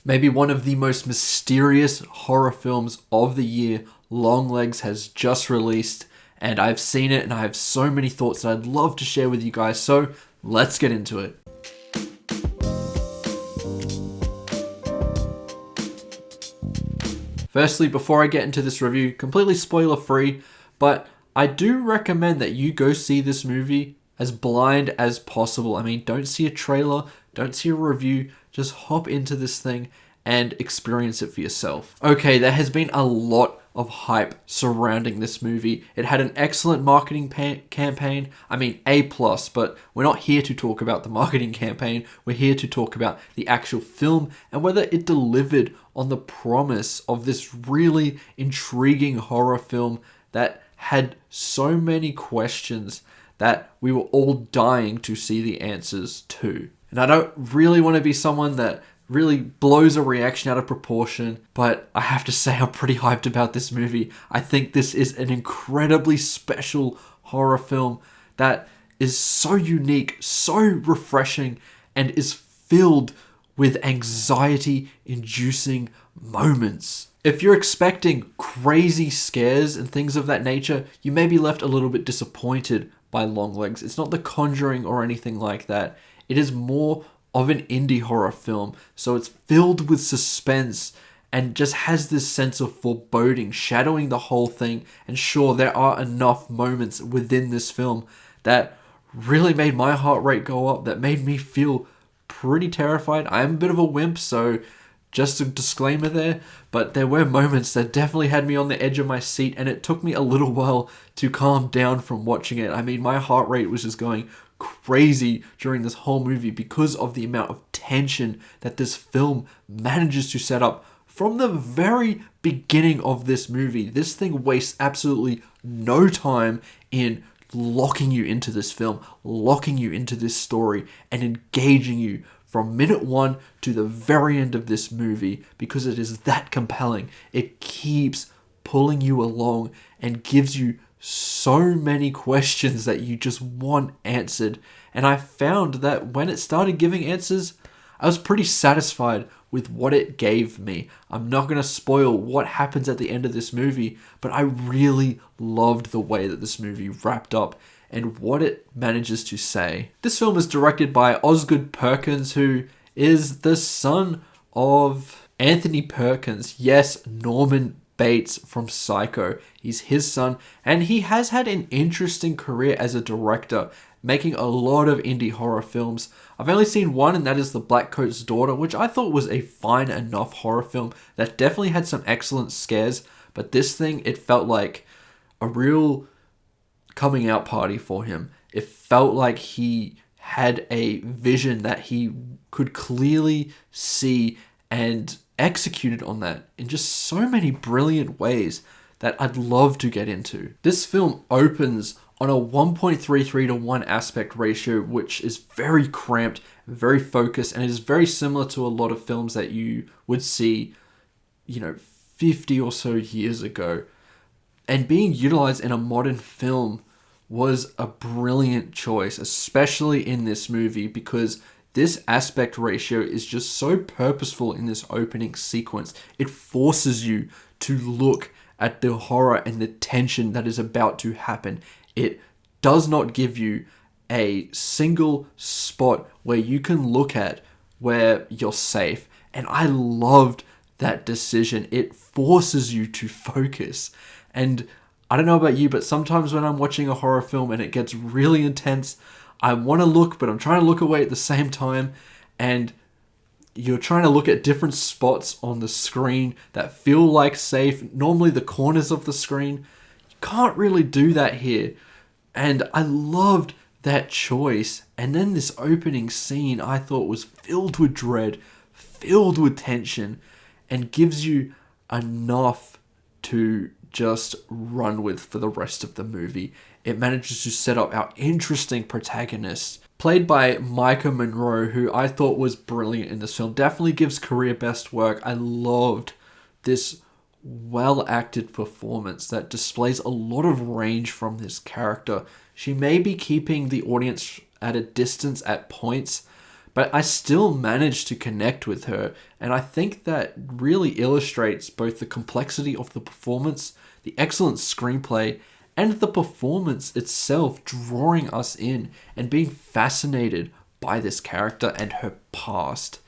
Maybe one of the most mysterious horror films of the year, Longlegs, has just released, and I've seen it and I have so many thoughts that I'd love to share with you guys, so let's get into it. Firstly, before I get into this review, completely spoiler free, but I do recommend that you go see this movie as blind as possible. I mean, don't see a trailer, don't see a review, just hop into this thing and experience it for yourself. Okay, there has been a lot of hype surrounding this movie. It had an excellent marketing campaign. I mean, A+, but we're not here to talk about the marketing campaign. We're here to talk about the actual film and whether it delivered on the promise of this really intriguing horror film that had so many questions that we were all dying to see the answers to. And I don't really want to be someone that really blows a reaction out of proportion, but I have to say I'm pretty hyped about this movie. I think this is an incredibly special horror film that is so unique, so refreshing, and is filled with anxiety-inducing moments. If you're expecting crazy scares and things of that nature, you may be left a little bit disappointed by Longlegs. It's not The Conjuring or anything like that. It is more of an indie horror film, so it's filled with suspense and just has this sense of foreboding shadowing the whole thing. And sure, there are enough moments within this film that really made my heart rate go up, that made me feel pretty terrified. I am a bit of a wimp, so just a disclaimer there, but there were moments that definitely had me on the edge of my seat, and it took me a little while to calm down from watching it. I mean, my heart rate was just going crazy during this whole movie because of the amount of tension that this film manages to set up from the very beginning of this movie. This thing wastes absolutely no time in locking you into this film, locking you into this story, and engaging you from minute one to the very end of this movie because it is that compelling. It keeps pulling you along and gives you so many questions that you just want answered. And I found that when it started giving answers, I was pretty satisfied with what it gave me. I'm not going to spoil what happens at the end of this movie, but I really loved the way that this movie wrapped up and what it manages to say. This film is directed by Osgood Perkins, who is the son of Anthony Perkins. Yes, Norman Bates from Psycho. He's his son, and he has had an interesting career as a director, making a lot of indie horror films. I've only seen one, and that is The Blackcoat's Daughter, which I thought was a fine enough horror film that definitely had some excellent scares, but this thing, it felt like a real coming out party for him. It felt like he had a vision that he could clearly see and executed on that in just so many brilliant ways that I'd love to get into. This film opens on a 1.33 to 1 aspect ratio, which is very cramped, very focused, and is very similar to a lot of films that you would see, 50 or so years ago. And being utilized in a modern film was a brilliant choice, especially in this movie, because this aspect ratio is just so purposeful in this opening sequence. It forces you to look at the horror and the tension that is about to happen. It does not give you a single spot where you can look at where you're safe. And I loved that decision. It forces you to focus. And I don't know about you, but sometimes when I'm watching a horror film and it gets really intense, I want to look, but I'm trying to look away at the same time. And you're trying to look at different spots on the screen that feel like safe. Normally the corners of the screen. You can't really do that here. And I loved that choice. And then this opening scene I thought was filled with dread, filled with tension, and gives you enough to just run with for the rest of the movie. It manages to set up our interesting protagonist, played by Micah Monroe, who I thought was brilliant in this film. Definitely gives career best work. I loved this well-acted performance that displays a lot of range from this character. She may be keeping the audience at a distance at points, but I still managed to connect with her. And I think that really illustrates both the complexity of the performance, the excellent screenplay, and the performance itself drawing us in and being fascinated by this character and her past.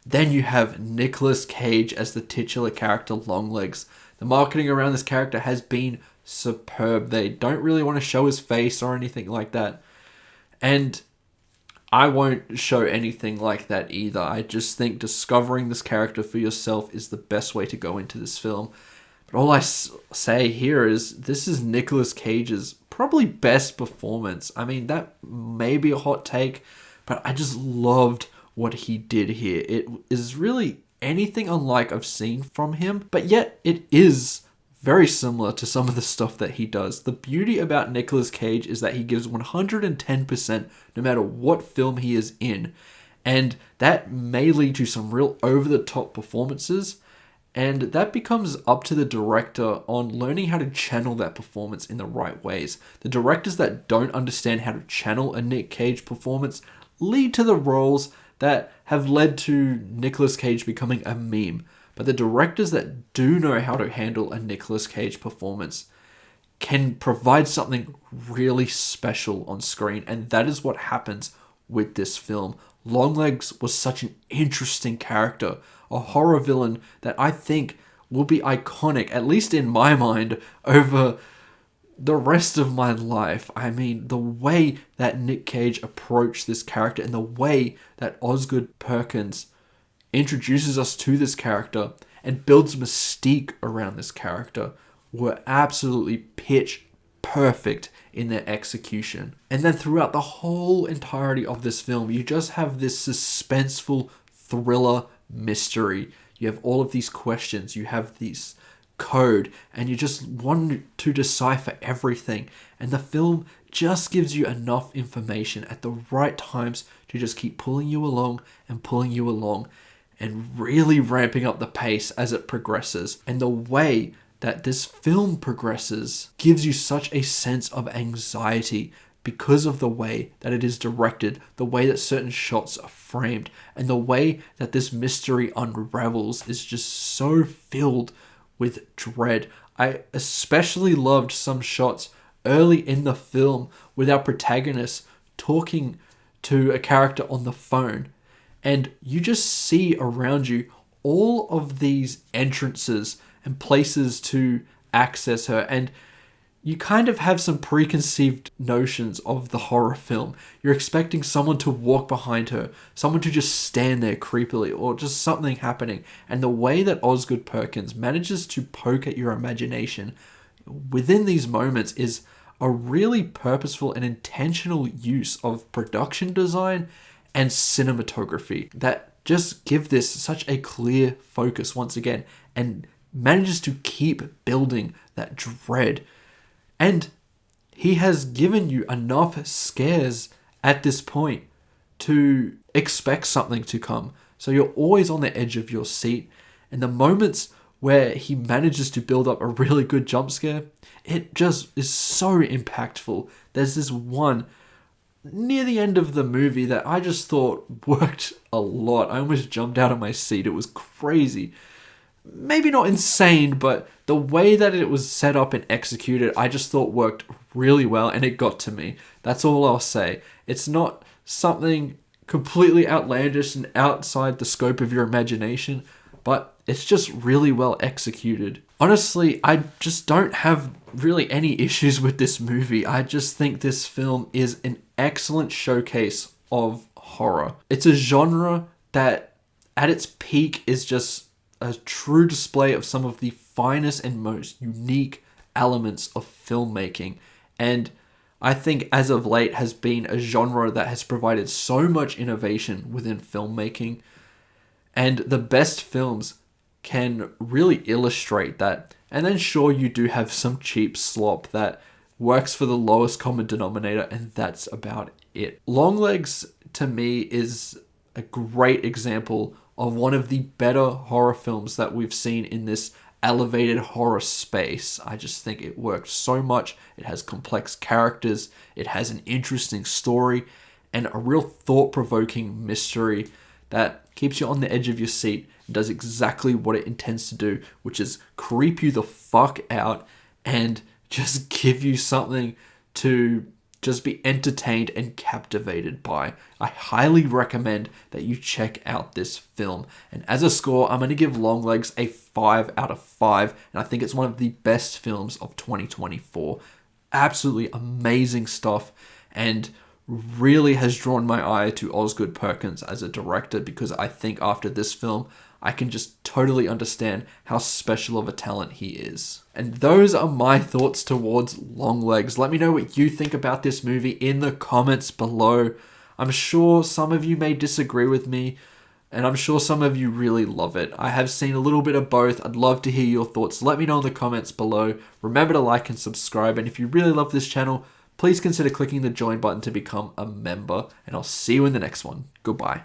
Then you have Nicolas Cage as the titular character, Longlegs. The marketing around this character has been superb. They don't really want to show his face or anything like that. And I won't show anything like that either. I just think discovering this character for yourself is the best way to go into this film. But all I say here is this is Nicolas Cage's probably best performance. I mean, that may be a hot take, but I just loved what he did here. It is really anything unlike I've seen from him, but yet it is very similar to some of the stuff that he does. The beauty about Nicolas Cage is that he gives 110% no matter what film he is in, and that may lead to some real over-the-top performances, and that becomes up to the director on learning how to channel that performance in the right ways. The directors that don't understand how to channel a Nick Cage performance lead to the roles that have led to Nicolas Cage becoming a meme. But the directors that do know how to handle a Nicolas Cage performance can provide something really special on screen. And that is what happens with this film. Longlegs was such an interesting character, a horror villain that I think will be iconic, at least in my mind, over the rest of my life. I mean, the way that Nick Cage approached this character and the way that Osgood Perkins introduces us to this character and builds mystique around this character were absolutely pitch perfect in their execution. And then throughout the whole entirety of this film, you just have this suspenseful thriller mystery. You have all of these questions, you have these code, and you just want to decipher everything. And the film just gives you enough information at the right times to just keep pulling you along and really ramping up the pace as it progresses. And the way that this film progresses gives you such a sense of anxiety because of the way that it is directed, the way that certain shots are framed, and the way that this mystery unravels is just so filled with dread. I especially loved some shots early in the film with our protagonist talking to a character on the phone, and you just see around you all of these entrances and places to access her, and you kind of have some preconceived notions of the horror film. You're expecting someone to walk behind her, someone to just stand there creepily, or just something happening. And the way that Osgood Perkins manages to poke at your imagination within these moments is a really purposeful and intentional use of production design and cinematography that just give this such a clear focus once again and manages to keep building that dread. And he has given you enough scares at this point to expect something to come. So you're always on the edge of your seat. And the moments where he manages to build up a really good jump scare, it just is so impactful. There's this one near the end of the movie that I just thought worked a lot. I almost jumped out of my seat. It was crazy. Maybe not insane, but the way that it was set up and executed, I just thought worked really well, and it got to me. That's all I'll say. It's not something completely outlandish and outside the scope of your imagination, but it's just really well executed. Honestly, I just don't have really any issues with this movie. I just think this film is an excellent showcase of horror. It's a genre that at its peak is just a true display of some of the finest and most unique elements of filmmaking. And I think as of late has been a genre that has provided so much innovation within filmmaking. And the best films can really illustrate that. And then sure, you do have some cheap slop that works for the lowest common denominator, and that's about it. Longlegs, to me, is a great example of one of the better horror films that we've seen in this elevated horror space. I just think it worked so much. It has complex characters. It has an interesting story. and a real thought-provoking mystery that keeps you on the edge of your seat and does exactly what it intends to do, which is creep you the fuck out and just give you something to just be entertained and captivated by. I highly recommend that you check out this film. And as a score, I'm going to give Longlegs a 5 out of 5. And I think it's one of the best films of 2024. Absolutely amazing stuff. And really has drawn my eye to Osgood Perkins as a director, because I think after this film, I can just totally understand how special of a talent he is. And those are my thoughts towards Longlegs. Let me know what you think about this movie in the comments below. I'm sure some of you may disagree with me, and I'm sure some of you really love it. I have seen a little bit of both. I'd love to hear your thoughts. Let me know in the comments below. Remember to like and subscribe, and if you really love this channel, please consider clicking the join button to become a member, and I'll see you in the next one. Goodbye.